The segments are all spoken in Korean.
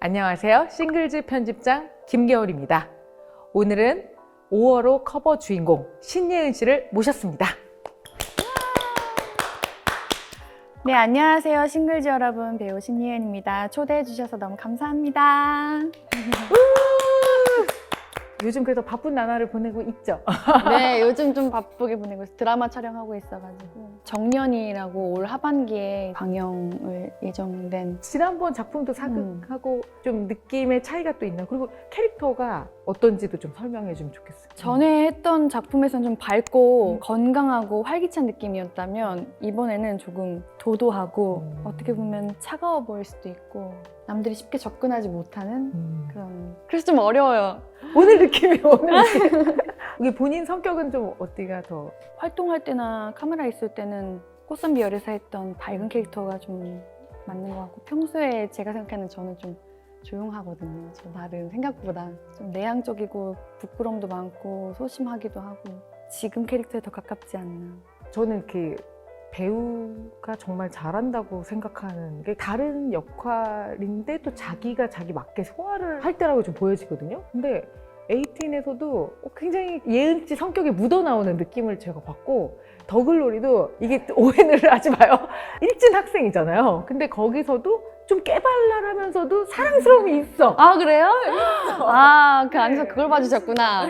안녕하세요. 싱글즈 편집장 김겨울입니다. 오늘은 5월호 커버 주인공 신예은 씨를 모셨습니다. 네, 안녕하세요. 싱글즈 여러분, 배우 신예은입니다. 초대해 주셔서 너무 감사합니다. 요즘 그래도 바쁜 나날을 보내고 있죠? 네, 요즘 좀 바쁘게 보내고 있어요. 드라마 촬영하고 있어가지고 정년이라고 올 하반기에 방영을 예정된. 지난번 작품도 사극하고 좀 느낌의 차이가 또 있나? 그리고 캐릭터가 어떤지도 좀 설명해 주면 좋겠어요. 전에 했던 작품에서는 좀 밝고 건강하고 활기찬 느낌이었다면 이번에는 조금 도도하고 어떻게 보면 차가워 보일 수도 있고 남들이 쉽게 접근하지 못하는 그런. 그래서 좀 어려워요. 오늘 느낌이 오늘 이게 본인 성격은 좀 어디가 더? 활동할 때나 카메라 있을 때는 꽃선비 열애사 했던 밝은 캐릭터가 좀 맞는 것 같고, 평소에 제가 생각하는 저는 좀 조용하거든요. 저 나름 생각보다 좀 내향적이고 부끄러움도 많고 소심하기도 하고 지금 캐릭터에 더 가깝지 않나. 저는 이렇게 배우가 정말 잘한다고 생각하는 게 다른 역할인데 또 자기가 자기 맞게 소화를 할 때라고 좀 보여지거든요. 근데 18에서도 굉장히 예은 씨 성격에 묻어나오는 느낌을 제가 받고, 더글로리도 이게 오해를 하지 마요. 일진 학생이잖아요. 근데 거기서도 좀 깨발랄하면서도 사랑스러움이 있어. 아, 그래요? 아, 그 안에서 그걸 봐주셨구나.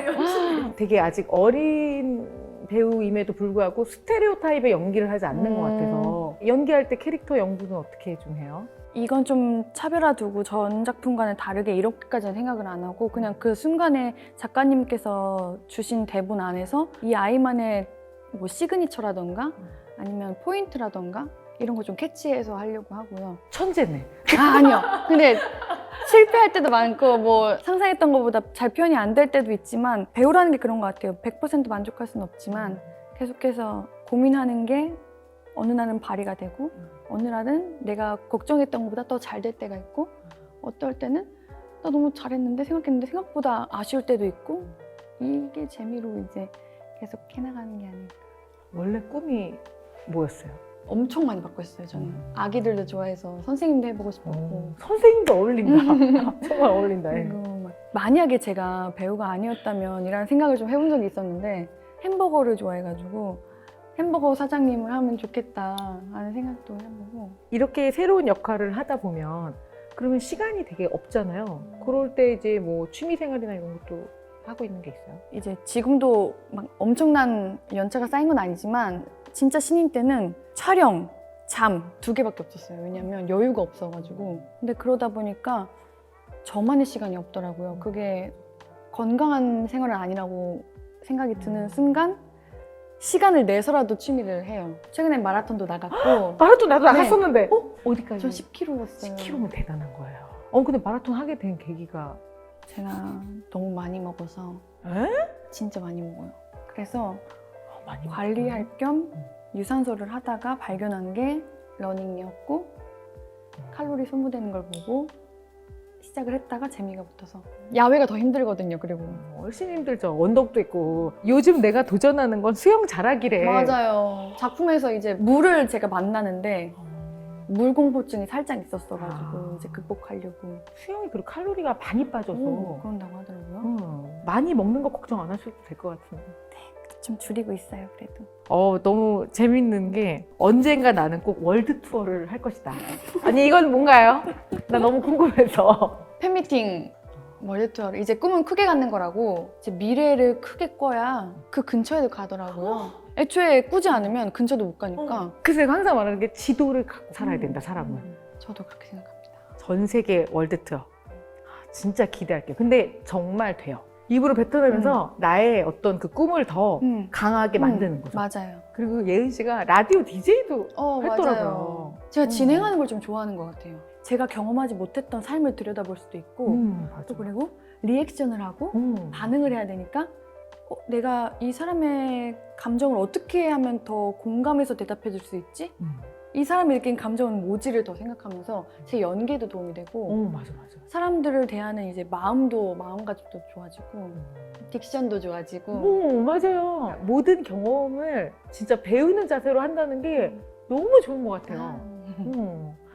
되게 아직 어린 배우임에도 불구하고 스테레오타입의 연기를 하지 않는 것 같아서 연기할 때 캐릭터 연구는 어떻게 좀 해요? 이건 좀 차별화 두고 전 작품과는 다르게 이렇게까지는 생각을 안 하고 그냥 그 순간에 작가님께서 주신 대본 안에서 이 아이만의 뭐 시그니처라던가 아니면 포인트라던가 이런 거 좀 캐치해서 하려고 하고요. 천재네. 아, 아니요. 근데 실패할 때도 많고 뭐 상상했던 것보다 잘 표현이 안 될 때도 있지만 배우라는 게 그런 것 같아요. 100% 만족할 수는 없지만 계속해서 고민하는 게 어느 날은 발휘가 되고 어느 날은 내가 걱정했던 것보다 더 잘 될 때가 있고 어떨 때는 나 너무 잘했는데 생각했는데 생각보다 아쉬울 때도 있고 이게 재미로 이제 계속 해나가는 게 아닐까. 원래 꿈이 뭐였어요? 엄청 많이 바꿨어요. 저는 아기들도 좋아해서 선생님도 해보고 싶었고 선생님도 어울린다. 정말 어울린다. 그리고 막 만약에 제가 배우가 아니었다면 이라는 생각을 좀 해본 적이 있었는데 햄버거를 좋아해가지고 햄버거 사장님을 하면 좋겠다 하는 생각도 해보고. 이렇게 새로운 역할을 하다 보면 그러면 시간이 되게 없잖아요. 그럴 때 이제 뭐 취미생활이나 이런 것도 하고 있는 게 있어요? 이제 지금도 막 엄청난 연차가 쌓인 건 아니지만 진짜 신인 때는 촬영, 잠 2개밖에 없었어요. 왜냐면 여유가 없어가지고. 근데 그러다 보니까 저만의 시간이 없더라고요. 그게 건강한 생활은 아니라고 생각이 드는 순간 시간을 내서라도 취미를 해요. 최근에 마라톤도 나갔고. 마라톤 나도 네. 나갔었는데 어디까지? 저 10km였어요. 10km면 대단한 거예요. 근데 마라톤 하게 된 계기가? 제가 너무 많이 먹어서. 에? 진짜 많이 먹어요. 그래서 많이 관리할 겸 유산소를 하다가 발견한 게 러닝이었고 칼로리 소모되는 걸 보고 시작을 했다가 재미가 붙어서. 야외가 더 힘들거든요. 그리고 훨씬 힘들죠. 언덕도 있고. 요즘 내가 도전하는 건 수영 잘하기래. 맞아요. 작품에서 이제 물을 제가 만나는데 물 공포증이 살짝 있었어가지고 이제 극복하려고. 수영이 그리고 칼로리가 많이 빠져서 그런다고 하더라고요. 많이 먹는 거 걱정 안 하셔도 될 것 같은데. 좀 줄이고 있어요. 그래도. 너무 재밌는 게 언젠가 나는 꼭 월드 투어를 할 것이다. 아니 이건 뭔가요? 나 너무 궁금해서. 팬미팅 월드 투어를 이제 꿈은 크게 갖는 거라고 이제 미래를 크게 꿔야 그 근처에도 가더라고요. 애초에 꾸지 않으면 근처도 못 가니까. 그래서 내가 항상 말하는 게 지도를 갖고 살아야 된다, 사람은. 저도 그렇게 생각합니다. 전 세계 월드 투어. 진짜 기대할게요. 근데 정말 돼요. 입으로 뱉어내면서 나의 어떤 그 꿈을 더 강하게 만드는 거죠. 맞아요. 그리고 예은 씨가 라디오 DJ도 했더라고요. 맞아요. 제가 진행하는 걸 좀 좋아하는 것 같아요. 제가 경험하지 못했던 삶을 들여다볼 수도 있고 맞아. 또 그리고 리액션을 하고 반응을 해야 되니까 내가 이 사람의 감정을 어떻게 하면 더 공감해서 대답해 줄 수 있지? 이 사람이 느낀 감정은 뭐지를 더 생각하면서 제 연기에도 도움이 되고 맞아. 사람들을 대하는 이제 마음가짐도 좋아지고 딕션도 좋아지고. 맞아요. 모든 경험을 진짜 배우는 자세로 한다는 게 너무 좋은 것 같아요.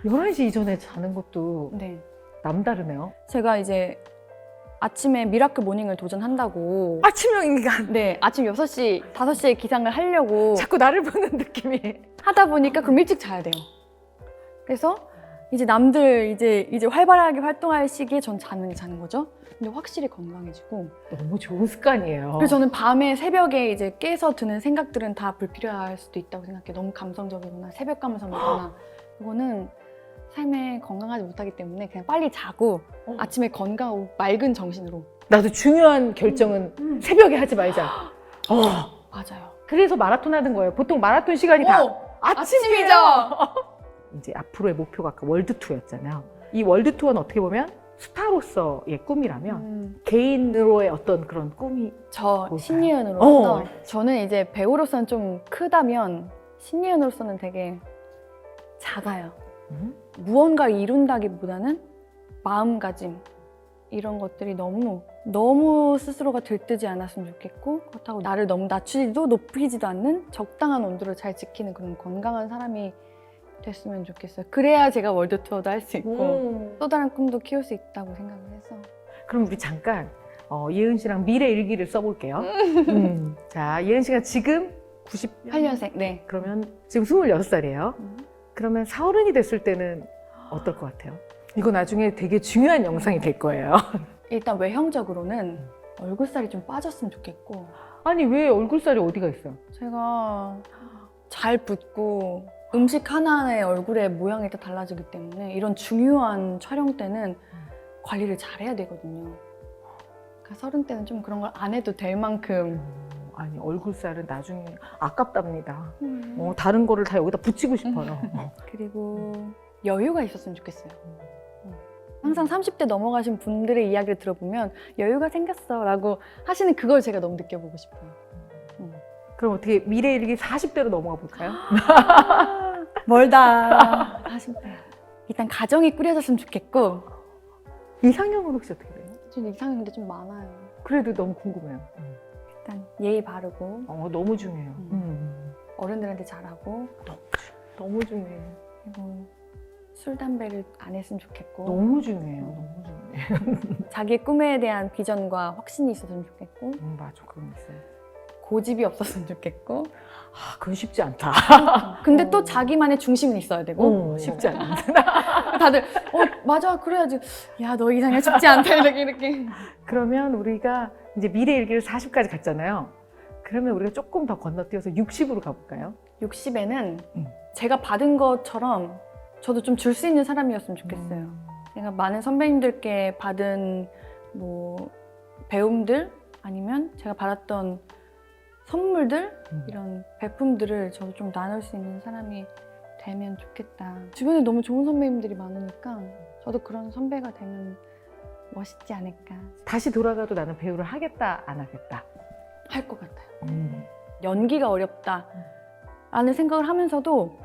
11시 이전에 자는 것도 네. 남다르네요. 제가 이제 아침에 미라클 모닝을 도전한다고 아침형 인간. 네, 아침 6시, 5시에 기상을 하려고 자꾸 나를 보는 느낌이. 하다 보니까 그럼 일찍 자야 돼요. 그래서 이제 남들 이제 활발하게 활동할 시기에 전 자는 거죠. 근데 확실히 건강해지고. 너무 좋은 습관이에요. 그래서 저는 밤에 새벽에 이제 깨서 드는 생각들은 다 불필요할 수도 있다고 생각해요. 너무 감성적이거나 새벽감을 섬기거나. 그거는 삶에 건강하지 못하기 때문에 그냥 빨리 자고 아침에 건강하고 맑은 정신으로. 나도 중요한 결정은 새벽에 하지 말자. 맞아요. 그래서 마라톤 하는 거예요. 보통 마라톤 시간이 다 아침이죠. 이제 앞으로의 목표가 아까 월드 투어였잖아요. 이 월드 투어는 어떻게 보면 스타로서의 꿈이라면 개인으로의 어떤 그런 꿈이 저 뭘까요? 신예은으로서 저는 이제 배우로서는 좀 크다면 신예은으로서는 되게 작아요. 무언가를 이룬다기보다는 마음가짐 이런 것들이 너무 스스로가 들뜨지 않았으면 좋겠고 그렇다고 나를 너무 낮추지도 높이지도 않는 적당한 온도를 잘 지키는 그런 건강한 사람이 됐으면 좋겠어요. 그래야 제가 월드 투어도 할 수 있고 또 다른 꿈도 키울 수 있다고 생각을 해서. 그럼 우리 잠깐 예은 씨랑 미래 일기를 써볼게요. 자, 예은 씨가 지금 8년생. 네. 그러면 지금 26살이에요. 그러면 40이 됐을 때는 어떨 것 같아요? 이거 나중에 되게 중요한 영상이 될 거예요. 일단 외형적으로는 얼굴살이 좀 빠졌으면 좋겠고 아니 왜 얼굴살이 어디가 있어요? 제가 잘 붓고 음식 하나하나의 얼굴의 모양이 다 달라지기 때문에 이런 중요한 촬영 때는 관리를 잘해야 되거든요. 그러니까 30 때는 좀 그런 걸 안 해도 될 만큼. 아니 얼굴살은 나중에 아깝답니다. 다른 거를 다 여기다 붙이고 싶어요. 그리고 여유가 있었으면 좋겠어요. 항상 30대 넘어가신 분들의 이야기를 들어보면 여유가 생겼어 라고 하시는 그걸 제가 너무 느껴보고 싶어요. 그럼 어떻게 미래 일기 40대로 넘어가 볼까요? 멀다. 40대. 일단 가정이 꾸려졌으면 좋겠고 이상형은 혹시 어떻게 돼요? 전 이상형인데 좀 많아요. 그래도 너무 궁금해요. 일단 예의 바르고 너무 중요해요. 어른들한테 잘하고 너무 중요해요. 그리고 술, 담배를 안 했으면 좋겠고 너무 중요해요. 너무 중요해요. 자기의 꿈에 대한 비전과 확신이 있었으면 좋겠고 맞아, 그건 있어요. 고집이 없었으면 좋겠고 그건 쉽지 않다. 근데 또 자기만의 중심은 있어야 되고 쉽지 않다. 다들 맞아 그래야지 야 너 이상해 쉽지 않다 이렇게 그러면 우리가 이제 미래 일기를 40까지 갔잖아요. 그러면 우리가 조금 더 건너뛰어서 60으로 가볼까요? 60에는 제가 받은 것처럼 저도 좀 줄 수 있는 사람이었으면 좋겠어요. 제가 많은 선배님들께 받은 뭐 배움들 아니면 제가 받았던 선물들 이런 베품들을 저도 좀 나눌 수 있는 사람이 되면 좋겠다. 주변에 너무 좋은 선배님들이 많으니까 저도 그런 선배가 되면 멋있지 않을까. 다시 돌아가도 나는 배우를 하겠다, 안 하겠다? 할 것 같아요. 연기가 어렵다 라는 생각을 하면서도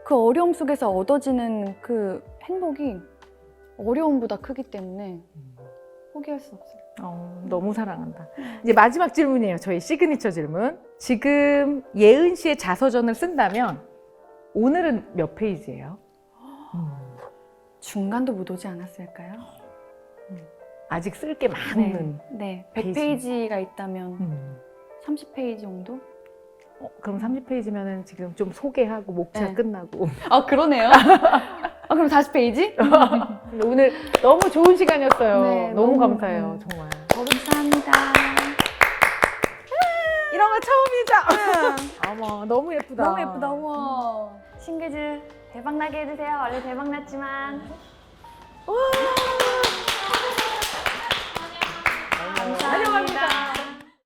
그 어려움 속에서 얻어지는 그 행복이 어려움보다 크기 때문에 포기할 수 없어요. 너무 사랑한다. 이제 마지막 질문이에요. 저희 시그니처 질문. 지금 예은 씨의 자서전을 쓴다면 오늘은 몇 페이지예요? 중간도 못 오지 않았을까요? 아직 쓸 게 많은. 네. 페이지. 100페이지가 있다면 30페이지 정도? 그럼 30페이지면은 지금 좀 소개하고 목차 네. 끝나고. 그러네요. 그럼 40페이지? 근데 오늘 너무 좋은 시간이었어요. 네, 너무 너무, 감사해요, 정말. 감사합니다. 이런 거 처음이죠? 어머, 너무 예쁘다. 너무 예쁘다. 우와. 싱글즈 대박 나게 해주세요. 원래 대박 났지만. 감사합니다. 환영합니다.